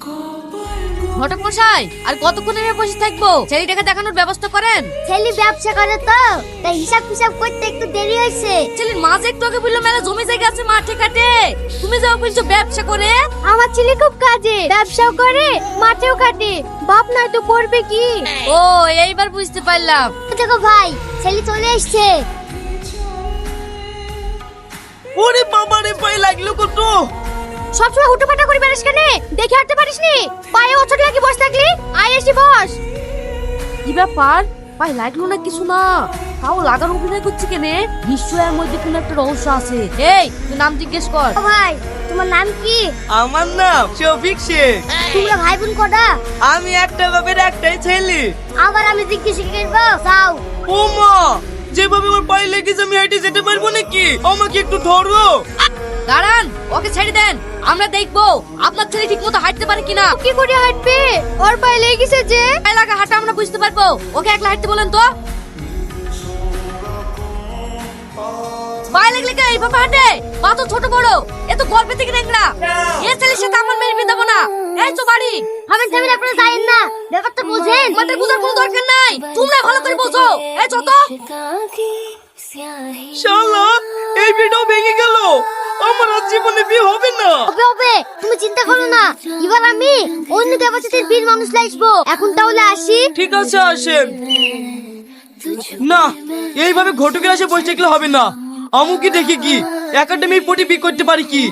ঘটক মশাই, আর কতক্ষণ এভাবে বসে থাকবো? ছেলেটাকে দেখানোর ব্যবস্থা করেন। ছেলে ব্যবসা করে তো, তাই হিসাব ফিসাব করতে একটু দেরি হয়েছে। ছেলের মা যে একটু আগে বললো মেলা জমি জায়গা আছে মাঠে ঘাটে, তুমি যাও বলছো ব্যবসা করে। আমার ছেলে খুব কাজে, ব্যবসাও করে মাঠেও কাটে, বাপ নয় তো করবে কি? ও, এইবার বুঝতে পারলাম। দেখো ভাই, ছেলে চলে এসছে। ওরে বাবা রে, পায়ে লাগলো কত! সবসময় হুটোপাটা করে বেড়াস কেন? দেখে হাঁটতে পারিস নি? পায়ে ওছট লাগি বস থাকলি, আয় এসে বস। কি ব্যাপার, পায়ে লাগলো না কিছু না, তাও লাগার অভিনয় করছে কেনে? নিশ্চয় এর মধ্যে কোনো একটা রহস্য আছে। এই, তুই নাম জিজ্ঞেস কর। ও ভাই, তোমার নাম কি? আমার নাম শফিক শেখ। তোমরা ভাই বোন কটা? আমি একটা বাপের একটাই ছেলে। আবার আমি জিজ্ঞেস করবো? যাও। ও মা, যেভাবে ওর পায়ে লেগেছে আমি হেঁটে যেতে পারবো নাকি? আমাকে একটু ধরো। দাঁড়ান, ওকে ছেড়ে দেন, আমরা দেখবো আপনার ছেলে ঠিক মতো হাঁটতে পারে কিনা। কি করে হাঁটবে? ওর পায়ে লেগেছে যে। পায়ে লাগা হাঁটা আমরা বুঝতে পারবো, ওকে একলা হাঁটতে বলেন তো। পায়ে লাগলে কে এইভাবে হাঁটে? পা তো ছোট বড়, এ তো গল্পে থেকে নেংড়া। এ ছেলের সাথে আমার মেয়ের বিয়ে দেবো না। এই তো বাড়ি। আমি থামিলে আপনারা যাইেন না, ব্যাপারটা বুঝেন। আমাদের বুঝার কোনো দরকার নাই, তোমরা ভালো করে বোঝো। এই চত। শালা, এই বিয়েটাও ভেঙে গেল। আমার আর জীবনে বিয়ে হবে না। হবে হবে, তুমি চিন্তা করো না। এবার আমি অন্য দেবতাদের বীর মানুষ লাইসবো। এখন তাহলে আসি। ঠিক আছে, আসেন। না, এইভাবে ঘটকের আসে বসে থাকলে হবে না। আমুকি দেখি কি একাডেমি পটি বি করতে পারি কি।